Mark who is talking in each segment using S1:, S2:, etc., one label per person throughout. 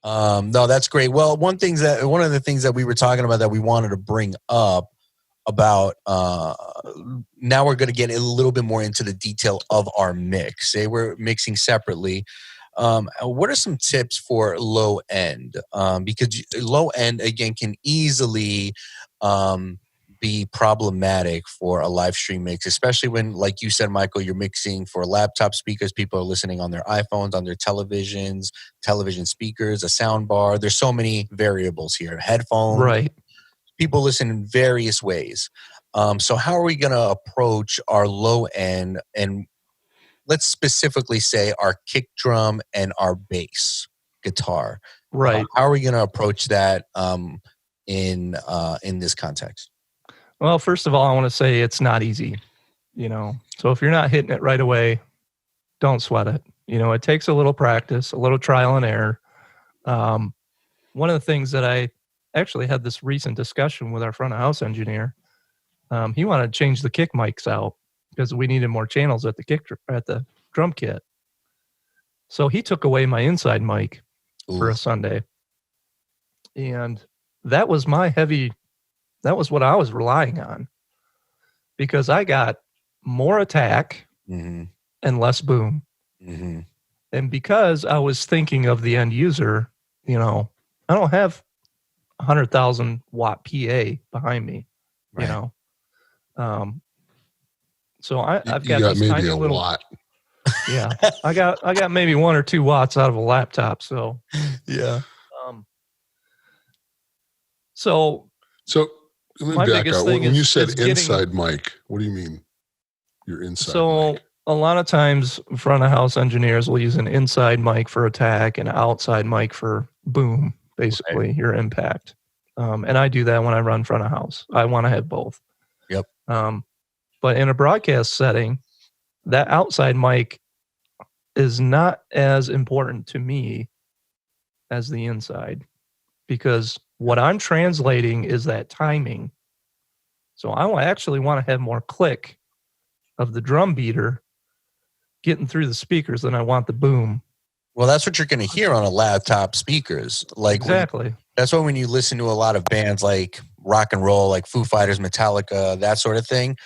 S1: No, that's great. Well, one of the things that we were talking about that we wanted to bring up about now we're going to get a little bit more into the detail of our mix. Say we're mixing separately. What are some tips for low end? Because low end again can easily be problematic for a live stream mix, especially when, like you said, Michael, you're mixing for laptop speakers. People are listening on their iPhones, on their televisions, television speakers, a sound bar. There's so many variables here. Headphones.
S2: Right.
S1: People listen in various ways. So how are we going to approach our low end, and let's specifically say our kick drum and our bass guitar?
S2: Right.
S1: How are we going to approach that in this context?
S2: Well, first of all, I want to say it's not easy, So if you're not hitting it right away, don't sweat it. It takes a little practice, a little trial and error. One of the things that I actually had this recent discussion with our front of house engineer. He wanted to change the kick mics out because we needed more channels at the drum kit. So he took away my inside mic for a Sunday. And that was what I was relying on, because I got more attack and less boom. Mm-hmm. And because I was thinking of the end user, I don't have 100,000 watt PA behind me,
S1: right.
S2: So I've got this
S3: maybe
S2: tiny
S3: a
S2: little
S3: watt.
S2: Yeah, I got maybe 1 or 2 watts out of a laptop. So
S1: yeah.
S3: So let me back out. When you said inside mic, what do you mean? Your inside mic?
S2: A lot of times front of house engineers will use an inside mic for attack and an outside mic for boom, basically your impact. And I do that when I run front of house. I want to have both.
S1: Yep.
S2: But in a broadcast setting, that outside mic is not as important to me as the inside, because what I'm translating is that timing. So I actually want to have more click of the drum beater getting through the speakers than I want the boom.
S1: Well, that's what you're going to hear on a laptop speakers. Like
S2: exactly.
S1: That's why when you listen to a lot of bands like rock and roll, like Foo Fighters, Metallica, that sort of thing,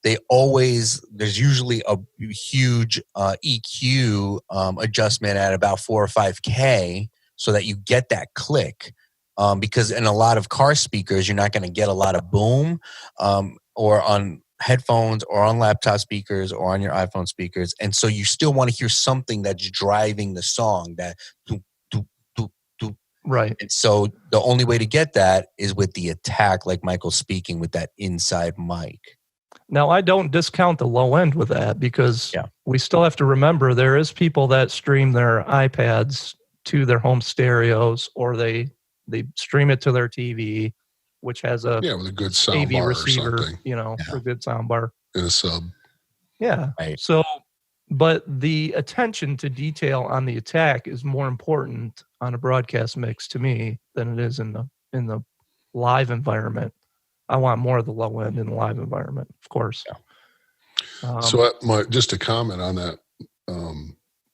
S1: there's usually a huge EQ adjustment at about 4 or 5K so that you get that click. Because in a lot of car speakers, you're not going to get a lot of boom, or on headphones or on laptop speakers or on your iPhone speakers. And so you still want to hear something that's driving the song, that do, do, do, do.
S2: Right.
S1: And so the only way to get that is with the attack, like Michael's speaking, with that inside mic.
S2: Now, I don't discount the low end with that, because we still have to remember there is people that stream their iPads to their home stereos, or they stream it to their TV, which has a
S3: with a good sound bar
S2: receiver,
S3: or something.
S2: for a good sound bar.
S3: And a sub.
S2: Yeah.
S1: Right.
S2: So, but the attention to detail on the attack is more important on a broadcast mix to me than it is in the live environment. I want more of the low end in the live environment, of course.
S1: Yeah.
S3: So just to comment on that,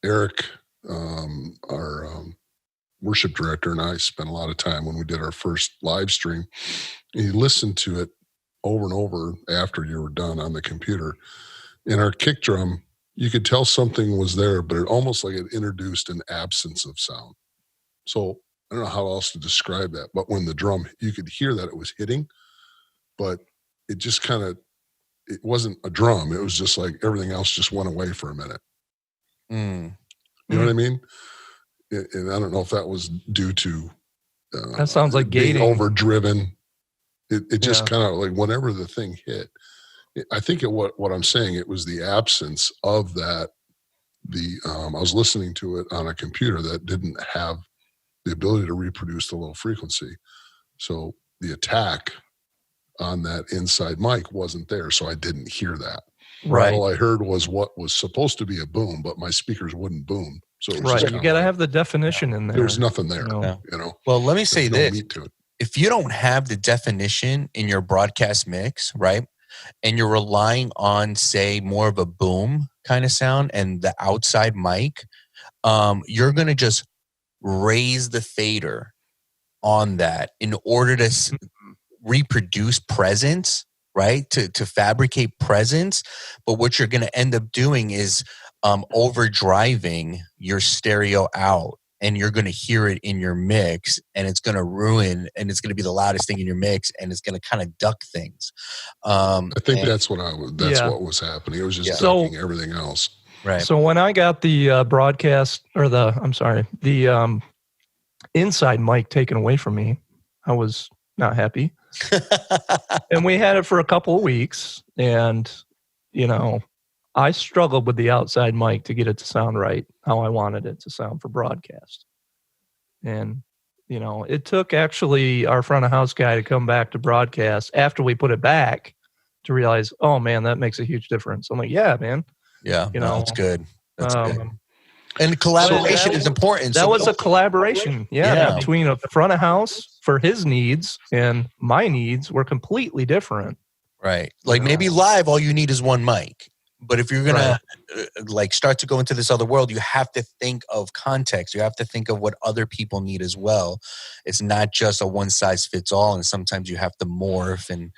S3: Eric, our worship director, and I spent a lot of time when we did our first live stream. He listened to it over and over after you were done on the computer. In our kick drum, you could tell something was there, but it almost like it introduced an absence of sound. So I don't know how else to describe that, but when the drum, you could hear that it was hitting, but it just it wasn't a drum. It was just like everything else just went away for a minute. You know what I mean? And I don't know if that was due to
S2: that sounds like gating,
S3: overdriven. It just kind of like whenever the thing hit, I think what I'm saying, it was the absence of that. I was listening to it on a computer that didn't have the ability to reproduce the low frequency, so the attack on that inside mic wasn't there, so I didn't hear that.
S2: Right.
S3: All I heard was what was supposed to be a boom, but my speakers wouldn't boom. So it was
S2: you got to have the definition in there.
S3: There was nothing there.
S1: Well, let me say this.
S3: Meat to it.
S1: If you don't have the definition in your broadcast mix, right, and you're relying on, say, more of a boom kind of sound and the outside mic, you're going to just raise the fader on that in order to reproduce presence, right? To fabricate presence. But what you're going to end up doing is overdriving your stereo out, and you're going to hear it in your mix, and it's going to ruin, and it's going to be the loudest thing in your mix, and it's going to kind of duck things.
S3: I think that's what what was happening. It was just ducking everything else.
S1: Right.
S2: So when I got the broadcast, or the inside mic taken away from me, I was not happy. And we had it for a couple of weeks, and I struggled with the outside mic to get it to sound right, how I wanted it to sound for broadcast. And it took actually our front of house guy to come back to broadcast after we put it back to realize, oh man, that makes a huge difference. I'm like, yeah, man.
S1: Yeah, that's good. That's good. And collaboration is important.
S2: That was a collaboration, between a front of house for his needs and my needs were completely different.
S1: Right. Like maybe live, all you need is one mic. But if you're going to start to go into this other world, you have to think of context. You have to think of what other people need as well. It's not just a one size fits all. And sometimes you have to morph and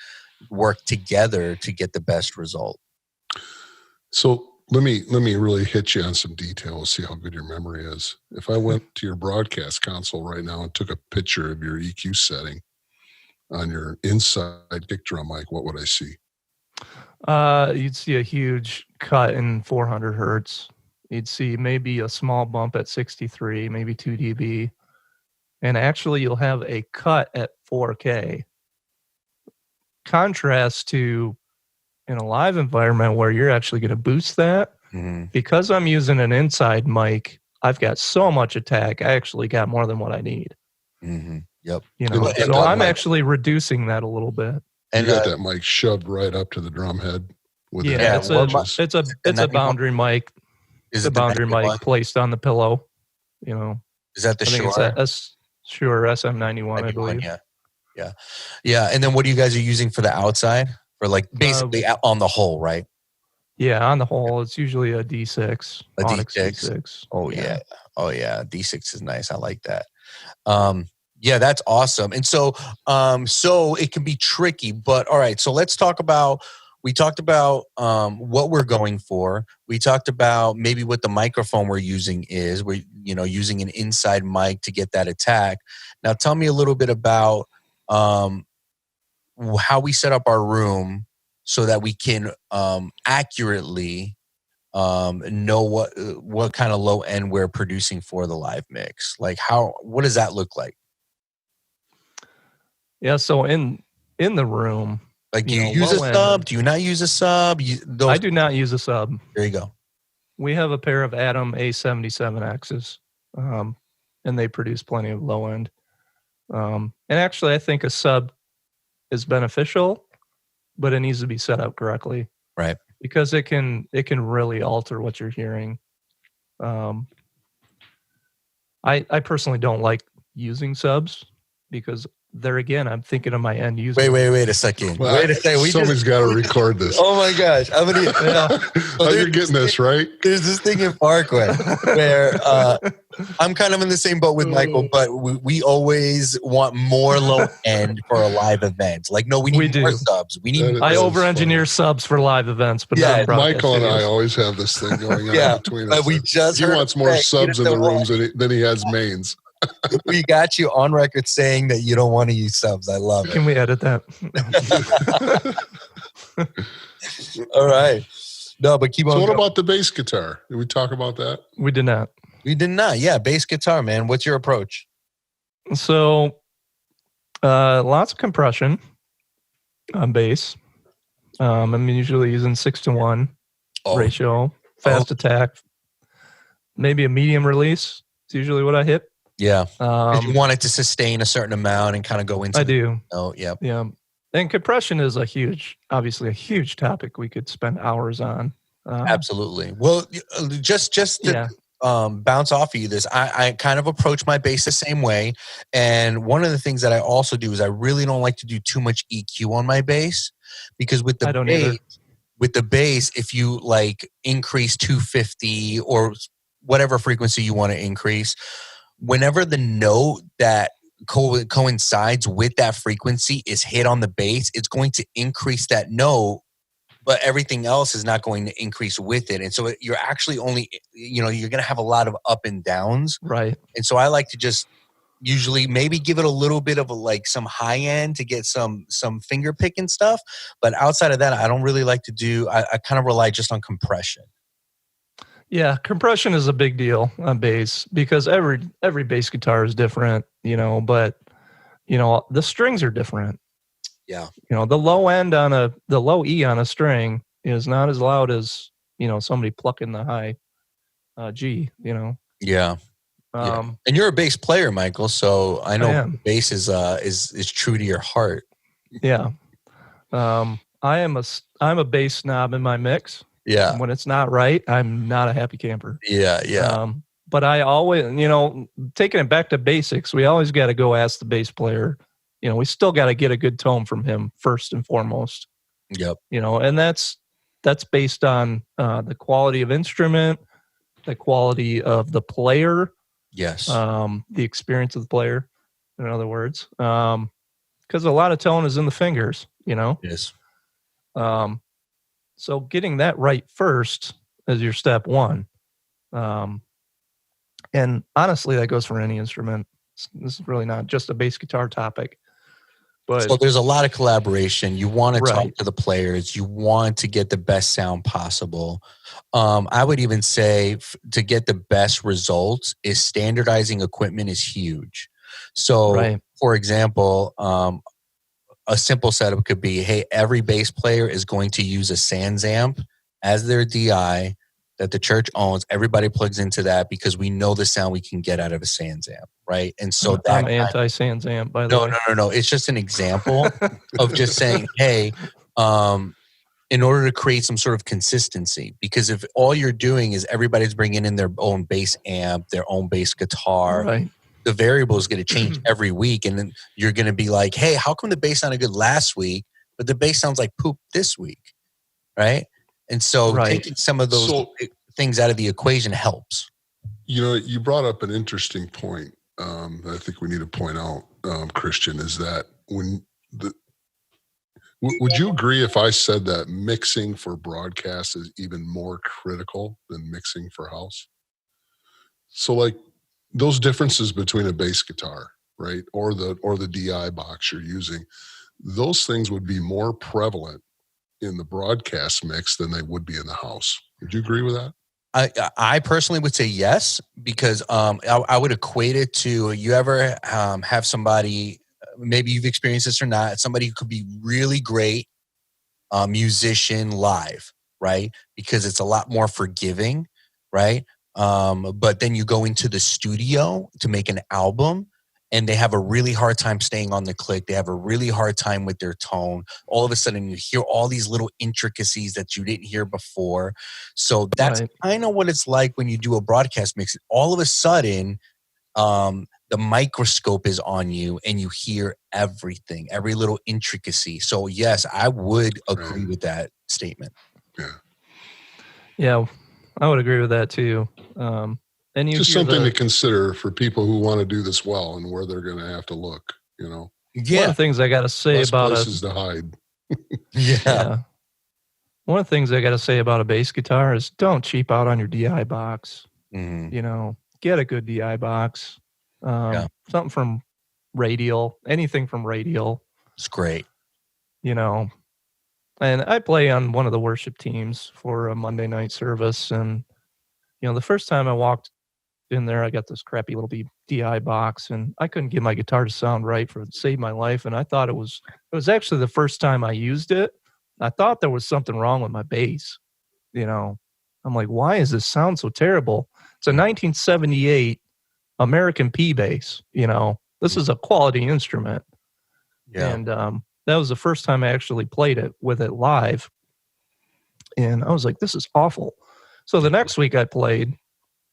S1: work together to get the best result.
S3: So let me really hit you on some details, see how good your memory is. If I went to your broadcast console right now and took a picture of your EQ setting on your inside kick drum mic, what would I see?
S2: You'd see a huge cut in 400 hertz. You'd see maybe a small bump at 63, maybe 2 dB. And actually, you'll have a cut at 4K. Contrast to in a live environment where you're actually going to boost that. Mm-hmm. Because I'm using an inside mic, I've got so much attack. I actually got more than what I need.
S1: Mm-hmm. Yep.
S2: So I'm actually reducing that a little bit.
S3: And you got that mic shoved right up to the drum head.
S2: It's a boundary mic. Is it a boundary mic placed on the pillow?
S1: Is that the
S2: Shure SM91? I believe.
S1: Yeah. And then what do you guys are using for the outside? For basically on the whole, right?
S2: Yeah, on the whole, it's usually a D6.
S1: A D6. Oh yeah. D6 is nice. I like that. Yeah, that's awesome. And so it can be tricky, but all right. So let's talk about. We talked about what we're going for. We talked about maybe what the microphone we're using is. We're using an inside mic to get that attack. Now, tell me a little bit about how we set up our room so that we can accurately know what kind of low end we're producing for the live mix. Like what does that look like?
S2: Yeah, so in the room,
S1: do you use a sub? Do you not use a sub?
S2: I do not use a sub.
S1: There you go.
S2: We have a pair of Atom A77Xs, and they produce plenty of low end. And actually, I think a sub is beneficial, but it needs to be set up correctly,
S1: right? Because
S2: it can really alter what you're hearing. I personally don't like using subs because there again, I'm thinking of my end user.
S1: Wait a second.
S3: Well, wait a second. Somebody's got to record this.
S1: Oh my gosh. I'm gonna,
S3: you're getting this, right?
S1: There's this thing in Parkway where I'm kind of in the same boat with Michael, but we always want more low end for a live event. We need more subs.
S2: I over-engineer subs for live events, but
S3: Michael and I always have this thing going on between us. He wants more subs in the rooms than he has mains.
S1: We got you on record saying that you don't want to use subs. I love it.
S2: Can we edit that?
S1: All right. No, but keep on.
S3: So what about the bass guitar? Did we talk about that?
S2: We did not.
S1: Yeah, bass guitar, man. What's your approach?
S2: So lots of compression on bass. I'm usually using 6-to-1 ratio, fast attack, maybe a medium release. It's usually what I hit.
S1: Yeah. You want it to sustain a certain amount and kind of go into.
S2: I do.
S1: Oh, yeah.
S2: Yeah. And compression is obviously a huge topic we could spend hours on.
S1: Absolutely. Well, just to bounce off of you this, I kind of approach my bass the same way. And one of the things that I also do is I really don't like to do too much EQ on my bass because with the bass, if you increase 250 or whatever frequency you want to increase, whenever the note that coincides with that frequency is hit on the bass, it's going to increase that note, but everything else is not going to increase with it. And so you're actually only, you're going to have a lot of up and downs.
S2: Right.
S1: And so I like to just usually maybe give it a little bit of some high end to get some finger picking stuff. But outside of that, I don't really like to do, I kind of rely just on compression.
S2: Yeah, compression is a big deal on bass because every bass guitar is different, but the strings are different.
S1: Yeah.
S2: The low E on a string is not as loud as, somebody plucking the high G,
S1: Yeah.
S2: Yeah.
S1: And you're a bass player, Michael, so I know bass is true to your heart.
S2: Yeah. I'm a bass snob in my mix.
S1: Yeah.
S2: And when it's not right, I'm not a happy camper.
S1: Yeah.
S2: But I always, taking it back to basics, we always got to go ask the bass player. We still got to get a good tone from him first and foremost.
S1: Yep.
S2: And that's based on the quality of instrument, the quality of the player.
S1: Yes.
S2: The experience of the player, in other words. Because a lot of tone is in the fingers,
S1: Yes.
S2: So getting that right first is your step one. And honestly, that goes for any instrument. This is really not just a bass guitar topic. But
S1: so there's a lot of collaboration. You want to
S2: Right.
S1: talk to the players. You want to get the best sound possible. I would even say to get the best results is standardizing equipment is huge. So,
S2: Right.
S1: for example, a simple setup could be, hey, every bass player is going to use a Sans amp as their DI that the church owns. Everybody plugs into that because we know the sound we can get out of a Sans amp, right? And so that
S2: I'm anti-Sans amp, by the way.
S1: No. It's just an example of just saying, hey, in order to create some sort of consistency, because if all you're doing is everybody's bringing in their own bass amp, their own bass guitar,
S2: Right.
S1: the variable is going to change every week. And then you're going to be like, hey, how come the bass sounded good last week, but the bass sounds like poop this week? Right. And so taking some of those things out of the equation helps.
S3: You brought up an interesting point that I think we need to point out, Christian, is that would you agree if I said that mixing for broadcast is even more critical than mixing for house? So like those differences between a bass guitar, right, or the DI box you're using, those things would be more prevalent in the broadcast mix than they would be in the house. Would you agree with that?
S1: I personally would say yes, because I would equate it to, you ever have somebody, maybe you've experienced this or not, somebody who could be really great musician live, right? Because it's a lot more forgiving, right? But then you go into the studio to make an album and they have a really hard time staying on the click. They have a really hard time with their tone. All of a sudden you hear all these little intricacies that you didn't hear before. So that's kind of what it's like when you do a broadcast mix. All of a sudden, the microscope is on you and you hear everything, every little intricacy. So yes, I would agree with that statement.
S2: Yeah, I would agree with that too. And
S3: just something to consider for people who want to do this well and where they're going to have to look,
S2: One of the things I got to say about
S3: places to hide.
S2: One of the things I got to say about a bass guitar is don't cheap out on your DI box. Get a good DI box. Something from Radial, anything from Radial.
S1: It's great.
S2: And I play on one of the worship teams for a Monday night service. And, the first time I walked in there, I got this crappy little DI box and I couldn't get my guitar to sound right to save my life. And I thought it was actually the first time I used it. I thought there was something wrong with my bass. I'm like, why does this sound so terrible? It's a 1978 American P bass. This is a quality instrument. And that was the first time I actually played it with it live. And I was like, this is awful. So the next week I played,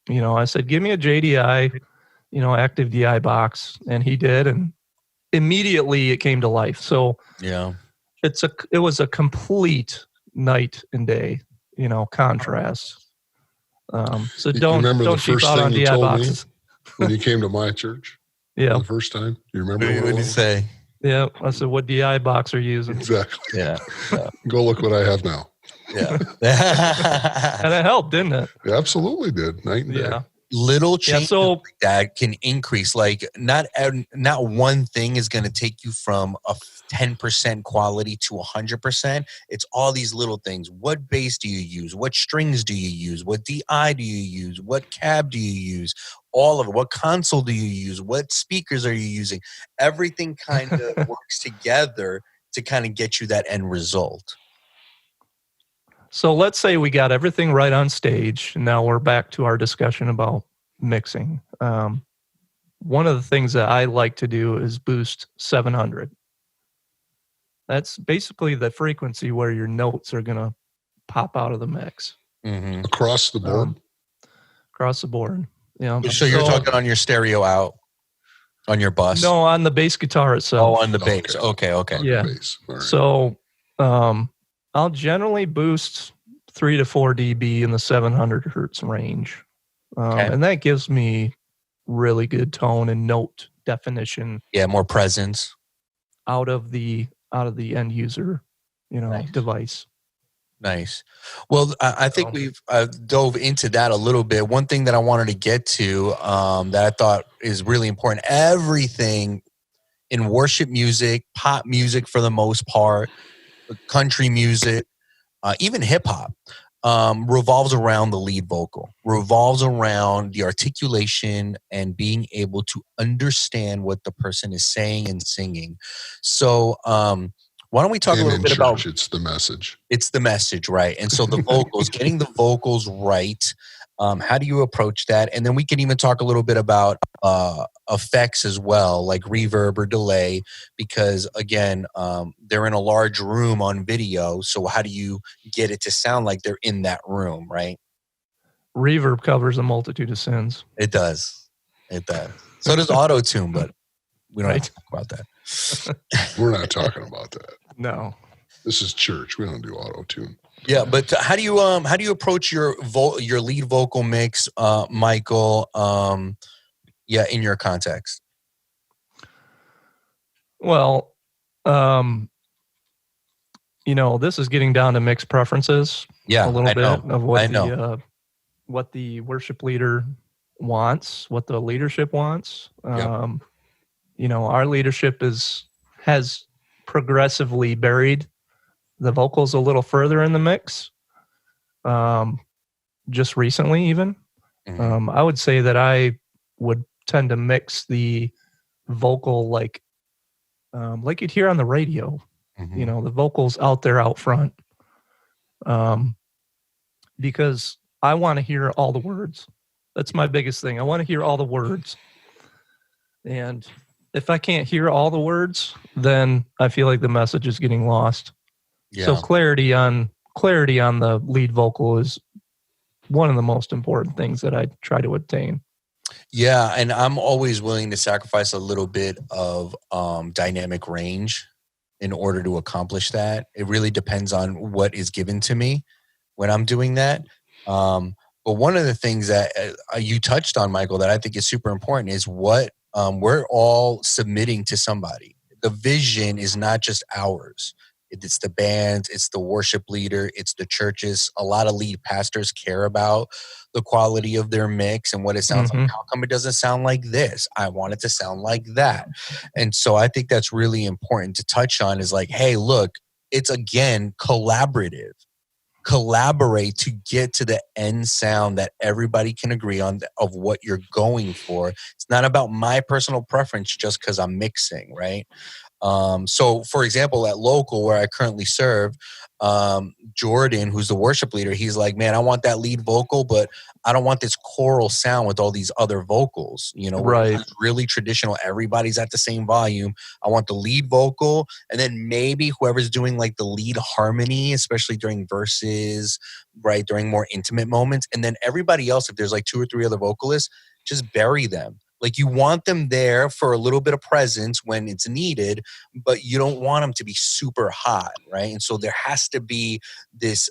S2: I said, give me a JDI, active DI box. And he did. And immediately it came to life. So it was a complete night and day, contrast. So don't cheap out on DI boxes.
S3: when you came to my church
S2: Yeah.
S3: the first time? You remember
S1: What
S3: what
S1: did
S3: it
S1: you
S3: was?
S1: say?
S2: Yeah. I said, what DI box are you using?
S3: Exactly.
S1: Yeah. Yeah.
S3: Go look what I have now.
S1: Yeah.
S2: And it helped, didn't it?
S3: It absolutely did. Night and day.
S2: Yeah.
S1: Little
S2: Yeah.
S1: changes
S2: So,
S1: like that can increase. Like not one thing is going to take you from a 10% quality to 100%. It's all these little things. What bass do you use? What strings do you use? What DI do you use? What cab do you use? All of it. What console do you use? What speakers are you using? Everything kind of works together to kind of get you that end result.
S2: so let's say we got everything right on stage. And now we're back to our discussion about mixing. One of the things that I like to do is boost 700. That's basically the frequency where your notes are going to pop out of the mix.
S1: Mm-hmm.
S3: Across the board.
S2: Across the board. Yeah.
S1: So you're talking on your stereo out, on your bus?
S2: No, on the bass guitar itself.
S1: Oh, on the bass. Okay.
S3: On
S2: Yeah.
S3: the bass. All right.
S2: So I'll generally boost 3 to 4 dB in the 700 hertz range.
S1: Okay.
S2: And that gives me really good tone and note definition
S1: Yeah, more presence.
S2: out of the end user,
S1: Nice.
S2: device.
S1: Nice. Well, I think we've dove into that a little bit. One thing that I wanted to get to that I thought is really important, everything in worship music, pop music for the most part, country music, even hip hop, revolves around the lead vocal, revolves around the articulation and being able to understand what the person is saying and singing. So, why don't we talk a little bit about
S3: it's the message.
S1: It's the message, right? And so the vocals, getting the vocals right. How do you approach that? And then we can even talk a little bit about effects as well, like reverb or delay, because again, they're in a large room on video. So how do you get it to sound like they're in that room, right?
S2: Reverb covers a multitude of sins.
S1: It does. It does. So does auto-tune, but we don't have to talk about that.
S3: We're not talking about that.
S2: No.
S3: This is church. We don't do auto-tune.
S1: Yeah, but how do you approach your lead vocal mix, Michael? In your context.
S2: Well, this is getting down to mixed preferences.
S1: Yeah,
S2: a little bit of what the worship leader wants, what the leadership wants.
S3: Yep.
S2: Our leadership has progressively buried the vocals a little further in the mix. Just recently, even.
S1: Mm-hmm.
S2: I would say that I would tend to mix the vocal like you'd hear on the radio.
S1: Mm-hmm.
S2: The vocals out there out front. Because I want to hear all the words. That's my biggest thing. I want to hear all the words. And if I can't hear all the words, then I feel like the message is getting lost.
S1: Yeah.
S2: So clarity on the lead vocal is one of the most important things that I try to attain.
S1: Yeah, and I'm always willing to sacrifice a little bit of dynamic range in order to accomplish that. It really depends on what is given to me when I'm doing that. But one of the things that you touched on, Michael, that I think is super important is what we're all submitting to somebody. The vision is not just ours. It's the bands, it's the worship leader, it's the churches. A lot of lead pastors care about the quality of their mix and what it sounds like. How come it doesn't sound like this? I want it to sound like that. And so I think that's really important to touch on is like, hey, look, it's again collaborative. Collaborate to get to the end sound that everybody can agree on of what you're going for. It's not about my personal preference just because I'm mixing, right? So, for example, at local where I currently serve, Jordan, who's the worship leader, he's like, man, I want that lead vocal, but I don't want this choral sound with all these other vocals.
S2: Right.
S1: It's really traditional. Everybody's at the same volume. I want the lead vocal, and then maybe whoever's doing like the lead harmony, especially during verses, right, during more intimate moments, and then everybody else, if there's like 2 or 3 other vocalists, just bury them. Like you want them there for a little bit of presence when it's needed, but you don't want them to be super hot, right? And so there has to be this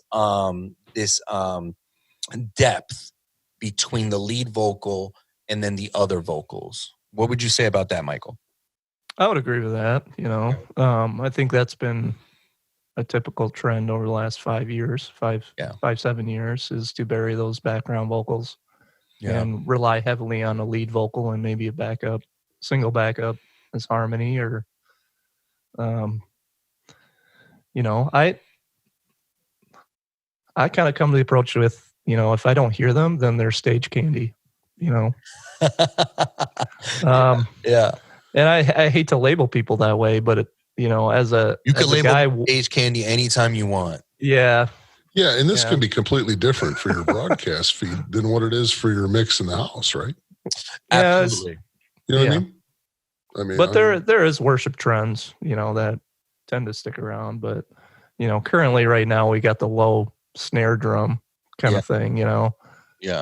S1: depth between the lead vocal and then the other vocals. What would you say about that, Michael?
S2: I would agree with that. I think that's been a typical trend over the last 5 years, 7 years, is to bury those background vocals and rely heavily on a lead vocal and maybe a single backup as harmony or, I kind of come to the approach with, if I don't hear them, then they're stage candy,
S1: Yeah.
S2: And I hate to label people that way, but you can
S1: label stage candy anytime you want.
S2: Yeah.
S3: Yeah, and this can be completely different for your broadcast feed than what it is for your mix in the house, right?
S1: Absolutely.
S3: You know what I mean?
S2: But there is worship trends, that tend to stick around. But currently right now we got the low snare drum kind of thing,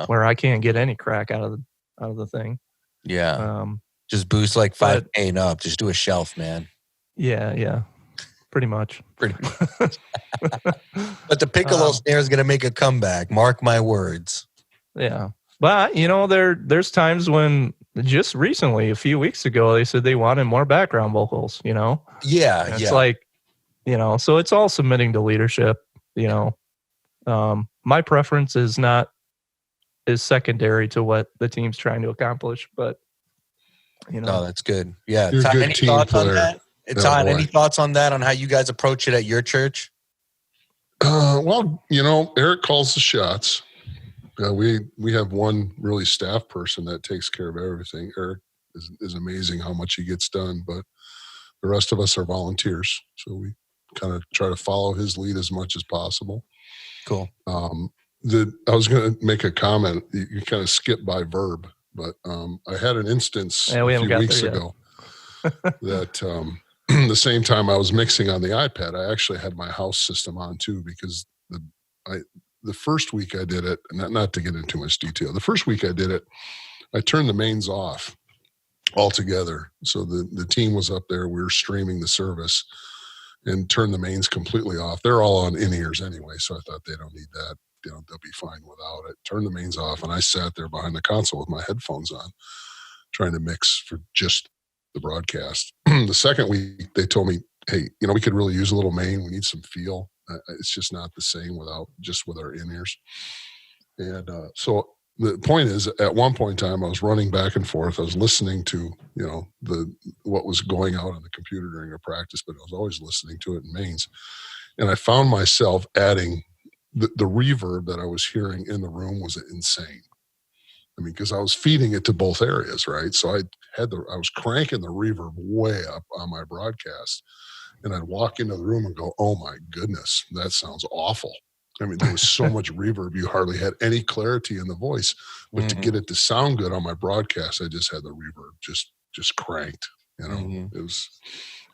S2: where I can't get any crack out of the thing.
S1: Yeah. Just boost like 5K and up. Just do a shelf, man.
S2: Yeah. Pretty much.
S1: But the piccolo snare is going to make a comeback. Mark my words.
S2: Yeah. But, there's times when just recently, a few weeks ago, they said they wanted more background vocals, Yeah. And it's like, so it's all submitting to leadership, My preference is secondary to what the team's trying to accomplish, but,
S1: Oh, that's good. Yeah.
S3: You're
S1: Todd,
S3: a good
S1: any
S3: team
S1: thoughts on
S3: player.
S1: that? Todd, any thoughts on that, on how you guys approach it at your church?
S3: Well, Eric calls the shots. We have one really staff person that takes care of everything. Eric is amazing how much he gets done, but the rest of us are volunteers. So we kind of try to follow his lead as much as possible.
S1: Cool.
S3: I was going to make a comment. You kind of skipped by Verb, but I had an instance a few weeks ago that the same time I was mixing on the iPad, I actually had my house system on too, because the first week I did it, not to get into too much detail, the first week I did it, I turned the mains off altogether. So the team was up there, we were streaming the service, and turned the mains completely off. They're all on in-ears anyway, so I thought they don't need that. They'll be fine without it. Turned the mains off, and I sat there behind the console with my headphones on, trying to mix for just the broadcast. The second week, they told me, hey, we could really use a little main. We need some feel. It's just not the same with our in-ears. And so the point is, at one point in time, I was running back and forth. I was listening to, what was going out on the computer during a practice, but I was always listening to it in mains. And I found myself adding the reverb that I was hearing in the room was insane. I mean, because I was feeding it to both areas, right? So I was cranking the reverb way up on my broadcast, and I'd walk into the room and go, "Oh my goodness, that sounds awful." I mean, there was so much reverb, you hardly had any clarity in the voice. But to get it to sound good on my broadcast, I just had the reverb just cranked. It was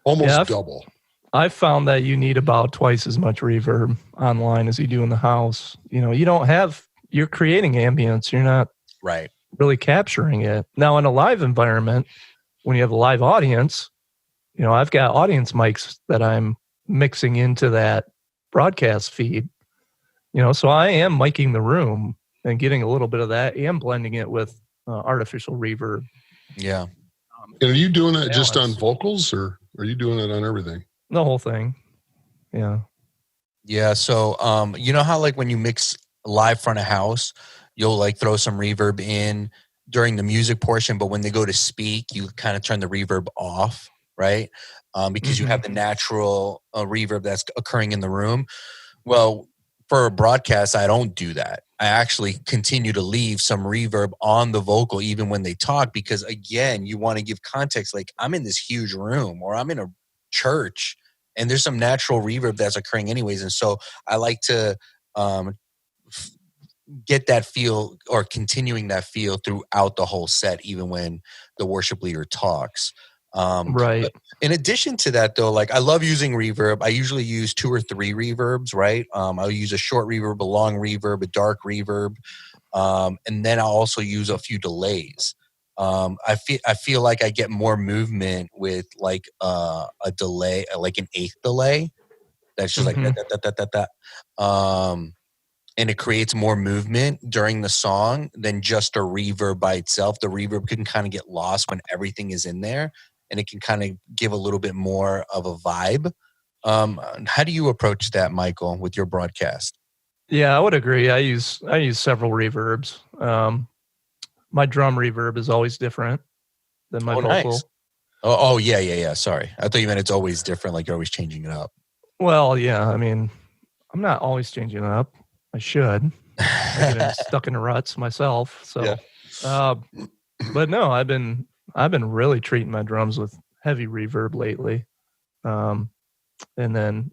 S3: almost double.
S2: I've found that you need about twice as much reverb online as you do in the house. You're creating ambience. You're not really capturing it. Now, in a live environment, when you have a live audience, I've got audience mics that I'm mixing into that broadcast feed. So I am miking the room and getting a little bit of that and blending it with artificial reverb.
S1: Yeah.
S3: And are you doing that just on vocals, or are you doing it on everything?
S2: The whole thing. Yeah.
S1: Yeah. So, how like when you mix live front of house, you'll like throw some reverb in during the music portion, but when they go to speak, you kind of turn the reverb off, right? Because you have the natural reverb that's occurring in the room. Well, for a broadcast, I don't do that. I actually continue to leave some reverb on the vocal even when they talk, because again, you want to give context. Like, I'm in this huge room, or I'm in a church, and there's some natural reverb that's occurring anyways. And so I like to get that feel, or continuing that feel throughout the whole set, even when the worship leader talks.
S2: Right.
S1: In addition to that, though, like, I love using reverb. I usually use 2 or 3 reverbs, right? I'll use a short reverb, a long reverb, a dark reverb, and then I'll also use a few delays. I feel like I get more movement with like a delay, like an 1/8 delay. That's just like that. and it creates more movement during the song than just a reverb by itself. The reverb can kind of get lost when everything is in there, and it can kind of give a little bit more of a vibe. How do you approach that, Michael, with your broadcast?
S2: Yeah, I would agree. I use several reverbs. My drum reverb is always different than my vocal.
S1: Nice. Oh, yeah. Sorry. I thought you meant it's always different, like you're always changing it up.
S2: Well, yeah. I mean, I'm not always changing it up. I should. I get stuck in ruts myself. So,
S1: Yeah.
S2: but no, I've been really treating my drums with heavy reverb lately. And then,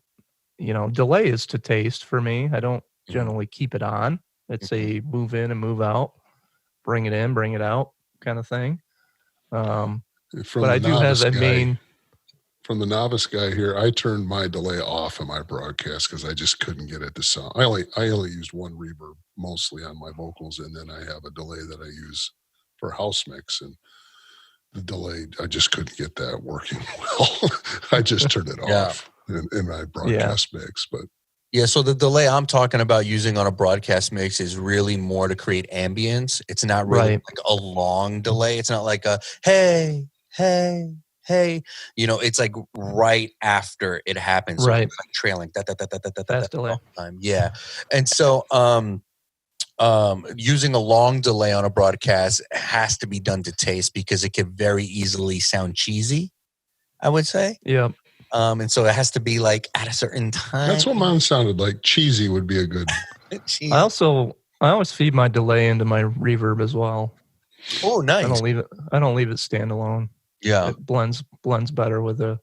S2: delay is to taste for me. I don't generally keep it on. It's a move in and move out, bring it in, bring it out kind of thing. But I do have a main.
S3: From the novice guy here, I turned my delay off in my broadcast because I just couldn't get it to sound. I only used one reverb mostly on my vocals, and then I have a delay that I use for house mix. And the delay, I just couldn't get that working well. I just turned it off in my broadcast mix. But
S1: yeah, so the delay I'm talking about using on a broadcast mix is really more to create ambience. It's not really like a long delay. It's not like a hey. It's like right after it happens. So it's like trailing.
S2: Fast delay.
S1: Yeah. And so using a long delay on a broadcast has to be done to taste because it can very easily sound cheesy, I would say.
S2: Yeah.
S1: And so it has to be like at a certain time.
S3: That's what mine sounded like. Cheesy would be a good.
S2: I always feed my delay into my reverb as well.
S1: Oh, nice.
S2: I don't leave it standalone.
S1: Yeah.
S2: It blends better with a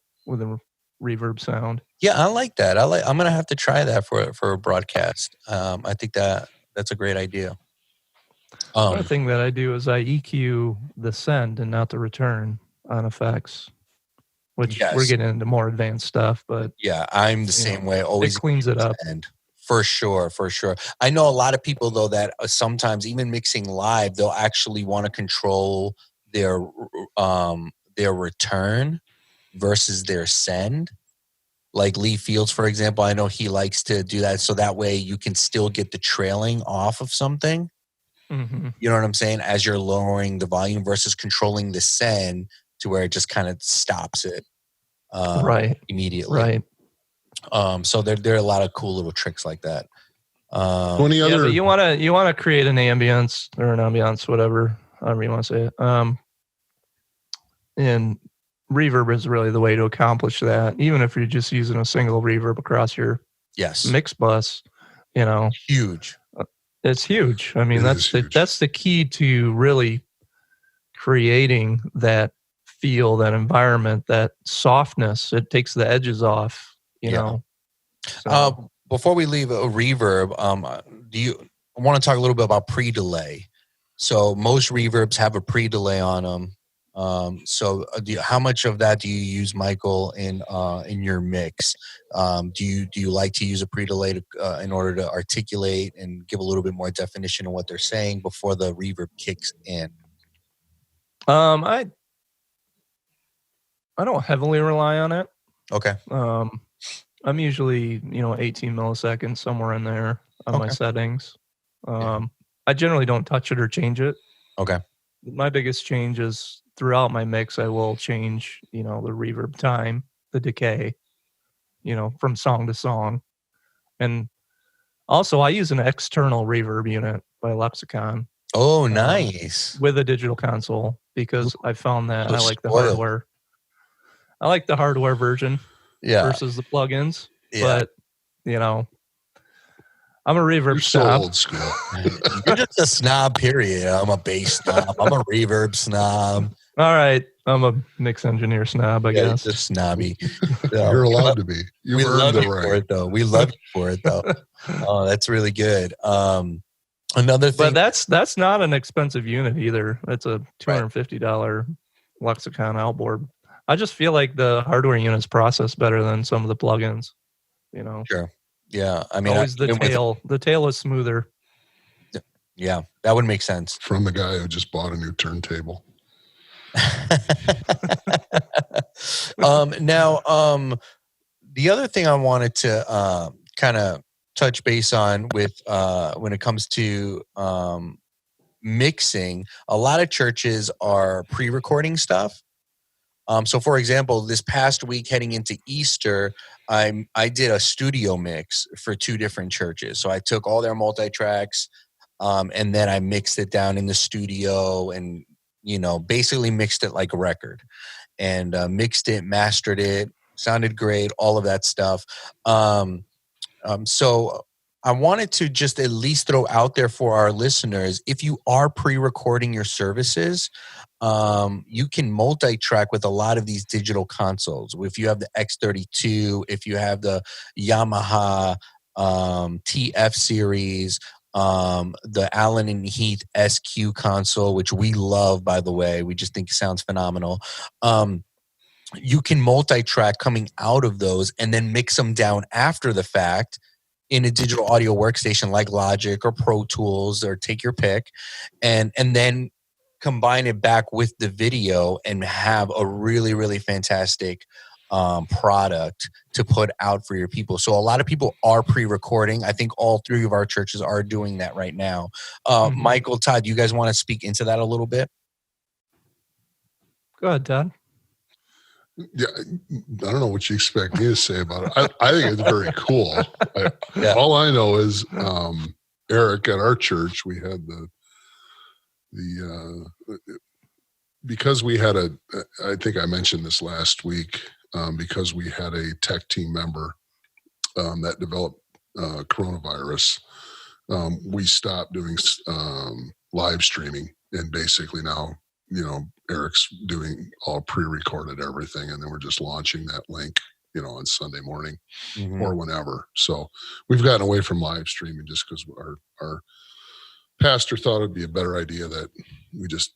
S2: reverb sound.
S1: Yeah, I like that. I'm gonna have to try that for a broadcast. I think that's a great idea.
S2: Another thing that I do is I EQ the send and not the return on effects. Which we're getting into more advanced stuff, but
S1: yeah, I'm the same way. Always
S2: it cleans it up.
S1: For sure. I know a lot of people though that sometimes even mixing live, they'll actually want to control their return versus their send. Like Lee Fields, for example, I know he likes to do that, so that way you can still get the trailing off of something.
S2: Mm-hmm.
S1: You know what I'm saying? As you're lowering the volume versus controlling the send to where it just kind of stops it immediately.
S2: Right.
S1: So there are a lot of cool little tricks like that.
S2: But you want to create an ambience, whatever, however you want to say it. And reverb is really the way to accomplish that. Even if you're just using a single reverb across your mix bus,
S1: huge.
S2: It's huge. I mean, that's the key to really creating that feel, that environment, that softness. It takes the edges off, you know. So.
S1: Before we leave a reverb, do you want to talk a little bit about pre-delay? So most reverbs have a pre-delay on them. How much of that do you use, Michael, in your mix? Do you like to use a pre-delay in order to articulate and give a little bit more definition of what they're saying before the reverb kicks in?
S2: I don't heavily rely on it.
S1: Okay.
S2: I'm usually 18 milliseconds, somewhere in there on my settings. I generally don't touch it or change it.
S1: Okay.
S2: My biggest change is throughout my mix, I will change, the reverb time, the decay, from song to song. And also I use an external reverb unit by Lexicon.
S1: Oh, nice.
S2: With a digital console, because I found that I like the hardware. I like the hardware version versus the plugins. Yeah. But, I'm a reverb snob.
S3: So old school.
S1: You're just a snob, period. I'm a bass snob. I'm a reverb snob.
S2: All right. I'm a mix engineer snob, I guess.
S1: Just snobby.
S3: You're allowed to be.
S1: We love you for it, though. We love you for it, though. Oh, that's really good. Another thing.
S2: But that's not an expensive unit either. It's a $250 Lexicon Outboard. I just feel like the hardware units process better than some of the plugins.
S1: Sure. Yeah. I mean,
S2: always the tail is smoother.
S1: Yeah, that would make sense.
S3: From the guy who just bought a new turntable.
S1: Now, the other thing I wanted to kind of touch base on with when it comes to mixing. A lot of churches are pre-recording stuff. So, for example, this past week heading into Easter, I did a studio mix for 2 different churches. So I took all their multi-tracks, and then I mixed it down in the studio, and basically mixed it like a record, and mixed it, mastered it, sounded great, all of that stuff. So I wanted to just at least throw out there for our listeners, if you are pre-recording your services, you can multi-track with a lot of these digital consoles. If you have the X32, if you have the Yamaha TF series, the Allen and Heath SQ console, which we love, by the way, we just think it sounds phenomenal. You can multi-track coming out of those and then mix them down after the fact in a digital audio workstation like Logic or Pro Tools, or take your pick, and then combine it back with the video and have a really, really fantastic product to put out for your people. So a lot of people are pre-recording. I think all 3 of our churches are doing that right now. Michael, Todd, do you guys want to speak into that a little bit?
S2: Go ahead, Todd.
S3: Yeah, I don't know what you expect me to say about it. I think it's very cool. All I know is Eric, at our church, we had the because we had I think I mentioned this last week, because we had a tech team member that developed coronavirus, we stopped doing live streaming, and basically now, Eric's doing all pre-recorded everything, and then we're just launching that link, on Sunday morning or whenever. So we've gotten away from live streaming just because our pastor thought it'd be a better idea that we just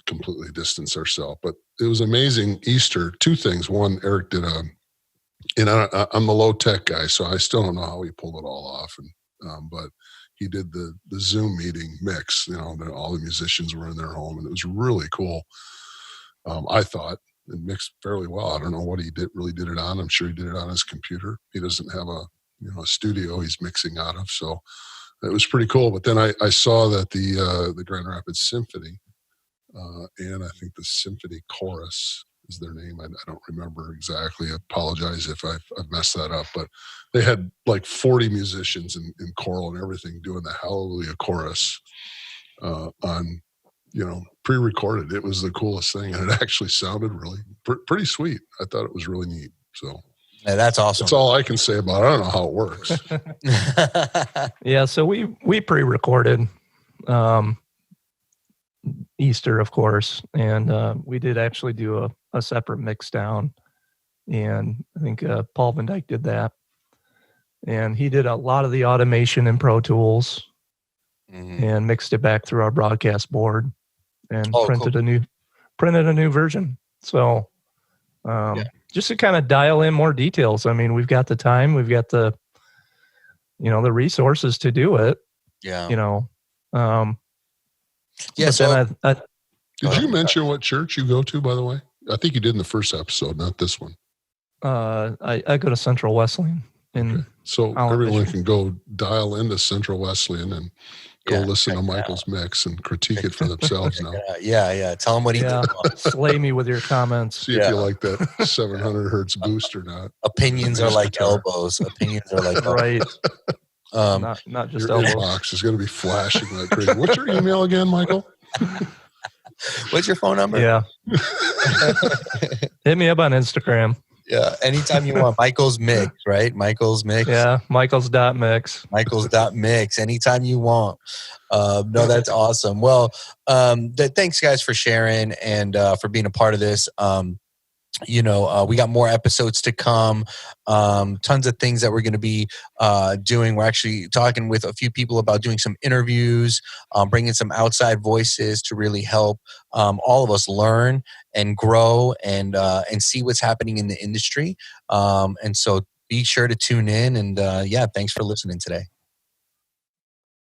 S3: completely distance ourselves. But it was amazing Easter. 2 things. One, Eric did and I'm the low tech guy, so I still don't know how he pulled it all off. And but he did the Zoom meeting mix. All the musicians were in their home, and it was really cool. I thought it mixed fairly well. I don't know what he really did it on. I'm sure he did it on his computer. He doesn't have a studio he's mixing out of, so it was pretty cool. But then I saw that the Grand Rapids Symphony, and I think the Symphony Chorus is their name. I don't remember exactly. I apologize if I've messed that up, but they had like 40 musicians in choral and everything doing the Hallelujah Chorus on, pre-recorded. It was the coolest thing, and it actually sounded really pretty sweet. I thought it was really neat. So
S1: yeah, that's awesome.
S3: That's all I can say about it. I don't know how it works.
S2: Yeah, so we pre-recorded Easter, of course, and we did actually do a separate mix down, and I think Paul Van Dyke did that, and he did a lot of the automation in Pro Tools and mixed it back through our broadcast board and printed a new version. So just to kind of dial in more details. I mean, we've got the time, we've got the the resources to do it.
S1: Yeah.
S2: Yeah. So
S3: did you mention what church you go to, by the way? I think you did in the first episode, not this one.
S2: I go to Central Wesleyan.
S3: So everyone can go dial into Central Wesleyan and go listen to Michael's mix and critique it for themselves now.
S1: Yeah. Tell them what he did.
S2: Slay me with your comments.
S3: See if you like that 700 hertz boost or not.
S1: Opinions are like elbows. Opinions are like
S2: right. Not just
S3: your
S2: elbows.
S3: Inbox is going to be flashing like crazy. What's your email again, Michael?
S1: What's your phone number?
S2: Yeah. Hit me up on Instagram.
S1: Yeah, anytime you want. Michael's Mix, right? Michael's Mix.
S2: Yeah, Michael's.mix.
S1: Michael's.mix, anytime you want. No, that's awesome. Well, thanks, guys, for sharing and for being a part of this. We got more episodes to come, tons of things that we're going to be doing. We're actually talking with a few people about doing some interviews, bringing some outside voices to really help all of us learn and grow and see what's happening in the industry. And so be sure to tune in. And thanks for listening today.